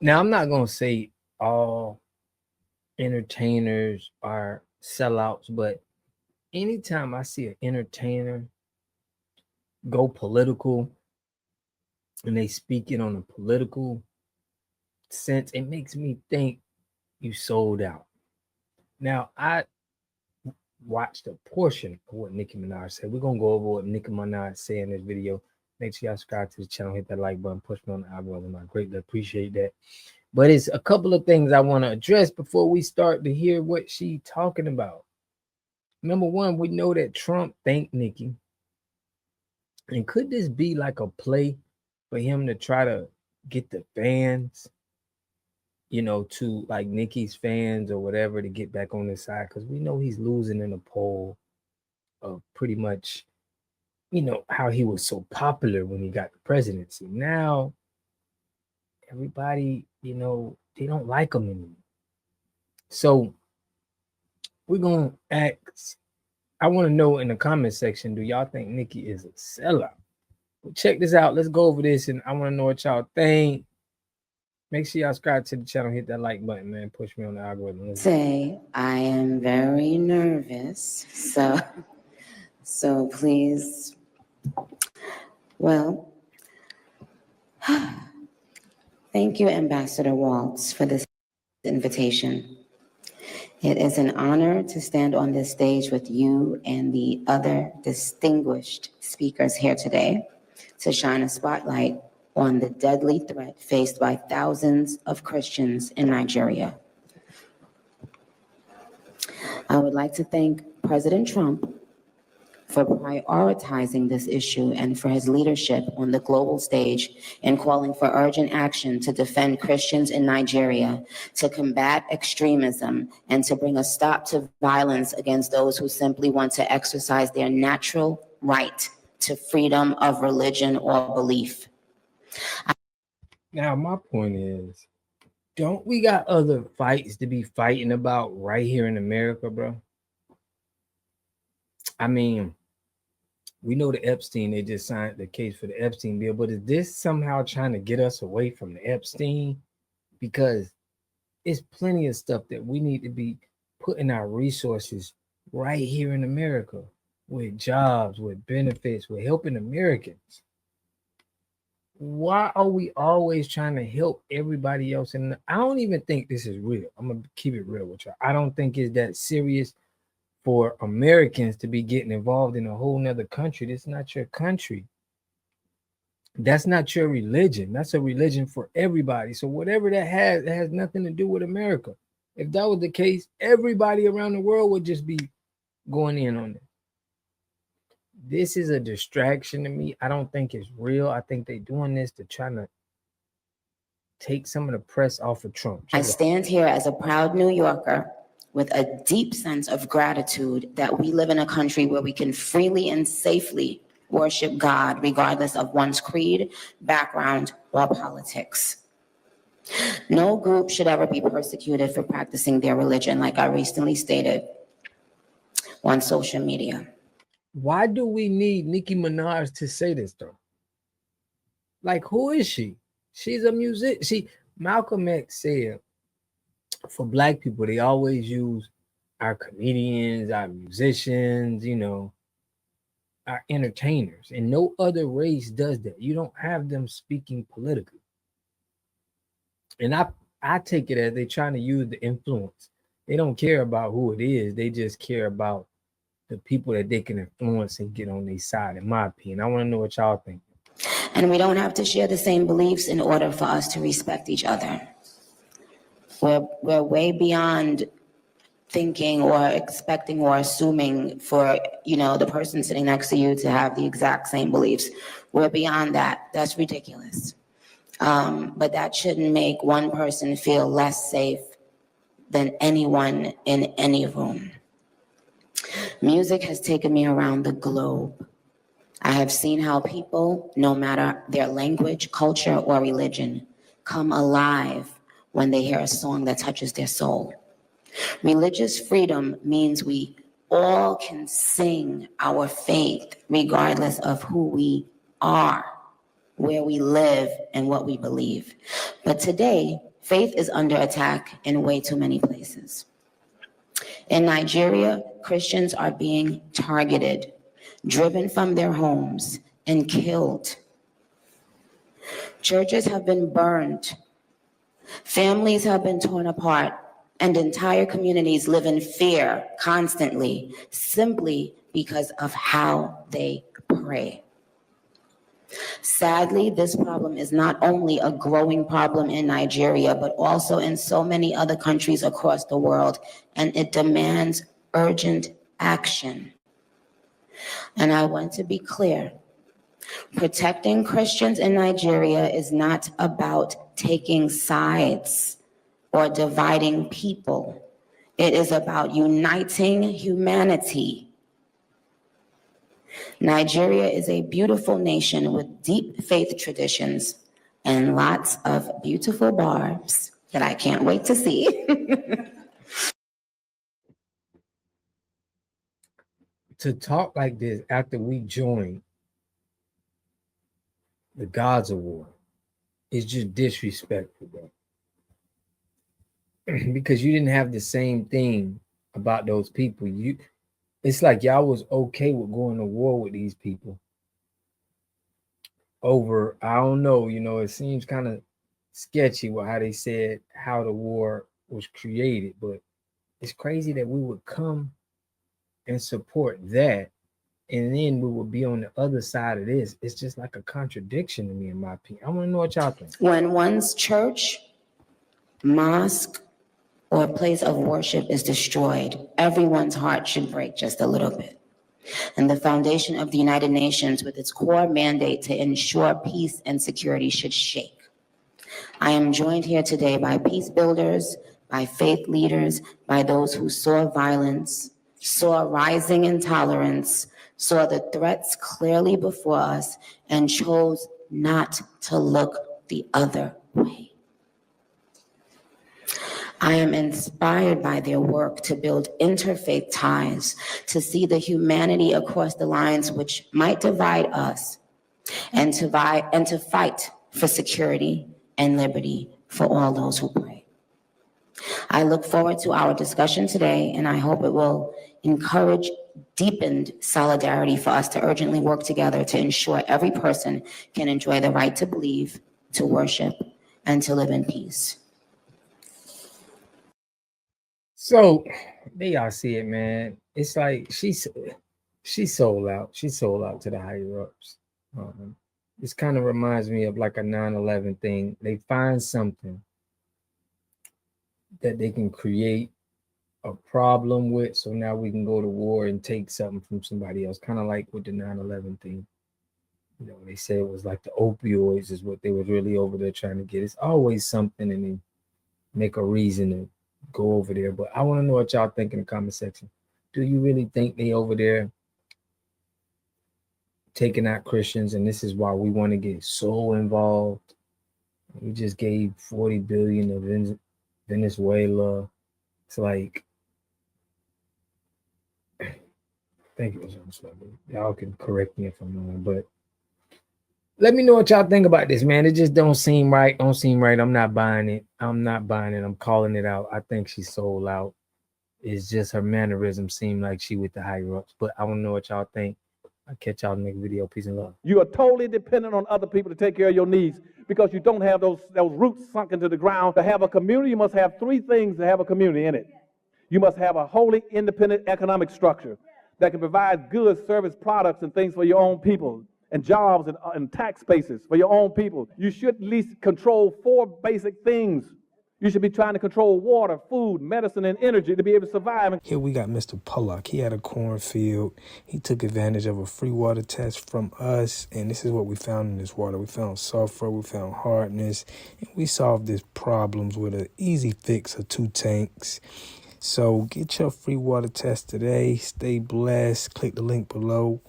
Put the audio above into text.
Now, I'm not going to say all entertainers are sellouts, but anytime I see an entertainer go political and they speak it on a political sense, it makes me think you sold out. Now, I watched a portion of what Nicki Minaj said. We're going to go over what Nicki Minaj said in this video. Make sure y'all subscribe to the channel, hit that like button, push me on the algorithm. I greatly appreciate that. But it's a couple of things I want to address before we start to hear what she talking about. Number one, we know that Trump thanked Nicki. And could this be like a play for him to try to get the fans, to like Nicki's fans or whatever, to get back on his side? Because we know he's losing in a poll of pretty much, how he was so popular when he got the presidency. Now, everybody, they don't like him anymore. So we're going to ask, I want to know in the comment section, do y'all think Nicki is a sellout? Well, check this out. Let's go over this, and I want to know what y'all think. Make sure y'all subscribe to the channel, hit that like button, man. Push me on the algorithm. Say, I am very nervous, so please, well, thank you, Ambassador Waltz, for this invitation. It is an honor to stand on this stage with you and the other distinguished speakers here today to shine a spotlight on the deadly threat faced by thousands of Christians in Nigeria. I would like to thank President Trump for prioritizing this issue and for his leadership on the global stage in calling for urgent action to defend Christians in Nigeria, to combat extremism, and to bring a stop to violence against those who simply want to exercise their natural right to freedom of religion or belief. Now, my point is, don't we got other fights to be fighting about right here in America, bro? I mean, we know the Epstein, they just signed the case for the Epstein bill, but is this somehow trying to get us away from the Epstein? Because it's plenty of stuff that we need to be putting our resources right here in America, with jobs, with benefits, with helping Americans. Why are we always trying to help everybody else? And I don't even think this is real. I'm going to keep it real with y'all. I don't think it's that serious for Americans to be getting involved in a whole nother country. This is not your country. That's not your religion. That's a religion for everybody. So whatever that has, it has nothing to do with America. If that was the case, everybody around the world would just be going in on it. This is a distraction to me. I don't think it's real. I think they're doing this to try to take some of the press off of Trump. I stand here as a proud New Yorker with a deep sense of gratitude that we live in a country where we can freely and safely worship God regardless of one's creed, background, or politics. No group should ever be persecuted for practicing their religion, like I recently stated on social media. Why do we need Nicki Minaj to say this, though? Like, who is she? She's a musician. Malcolm X said, for Black people, they always use our comedians, our musicians, our entertainers. And no other race does that. You don't have them speaking politically. And I take it as they're trying to use the influence. They don't care about who it is. They just care about the people that they can influence and get on their side, in my opinion. I want to know what y'all think. And we don't have to share the same beliefs in order for us to respect each other. We're way beyond thinking or expecting or assuming for, the person sitting next to you to have the exact same beliefs. We're beyond that. That's ridiculous. But that shouldn't make one person feel less safe than anyone in any room. Music has taken me around the globe. I have seen how people, no matter their language, culture, or religion, come alive when they hear a song that touches their soul. Religious freedom means we all can sing our faith regardless of who we are, where we live, and what we believe. But today, faith is under attack in way too many places. In Nigeria, Christians are being targeted, driven from their homes, and killed. Churches have been burned. Families have been torn apart, and entire communities live in fear constantly, simply because of how they pray. Sadly, this problem is not only a growing problem in Nigeria, but also in so many other countries across the world, and it demands urgent action. And I want to be clear, protecting Christians in Nigeria is not about taking sides or dividing people. It is about uniting humanity. Nigeria is a beautiful nation with deep faith traditions and lots of beautiful barbs that I can't wait to see. To talk like this after we join the gods of war is just disrespectful, bro. Because you didn't have the same thing about those people. It's like y'all was okay with going to war with these people over, I don't know, it seems kind of sketchy with how they said how the war was created, but it's crazy that we would come and support that, and then we would be on the other side of this. It's just like a contradiction to me, in my opinion. I want to know what y'all think. When one's church, mosque, or place of worship is destroyed, everyone's heart should break just a little bit. And the foundation of the United Nations, with its core mandate to ensure peace and security, should shake. I am joined here today by peace builders, by faith leaders, by those who saw violence, saw rising intolerance, saw the threats clearly before us, and chose not to look the other way. I am inspired by their work to build interfaith ties, to see the humanity across the lines which might divide us, and to fight for security and liberty for all those who pray. I look forward to our discussion today, and I hope it will encourage deepened solidarity for us to urgently work together to ensure every person can enjoy the right to believe, to worship, and to live in peace. So there y'all see it, man. It's like she sold out. She sold out to the higher ups. This kind of reminds me of like a 9/11 thing. They find something that they can create a problem with, so now we can go to war and take something from somebody else. Kind of like with the 9/11 thing. They say it was like the opioids is what they was really over there trying to get. It's always something, and they make a reason to go over there. But I want to know what y'all think in the comment section. Do you really think they over there taking out Christians, and this is why we want to get so involved? We just gave 40 billion to Venezuela. It's like, I think it was on Sunday. Y'all can correct me if I'm wrong, but let me know what y'all think about this, man. It just don't seem right. I'm not buying it. I'm calling it out. I think she sold out. It's just her mannerism seem like she with the higher ups. But I want to know what y'all think. I'll catch y'all in the next video. Peace and love. You are totally dependent on other people to take care of your needs because you don't have those roots sunk into the ground. To have a community, you must have three things to have a community in it. You must have a wholly independent economic structure that can provide goods, service, products, and things for your own people, and jobs and tax bases for your own people. You should at least control four basic things. You should be trying to control water, food, medicine, and energy to be able to survive. Here we got Mr. Pollock. He had a cornfield. He took advantage of a free water test from us, and this is what we found in this water. We found sulfur, we found hardness, and we solved these problems with an easy fix of 2 tanks. So get your free water test today. Stay blessed. Click the link below.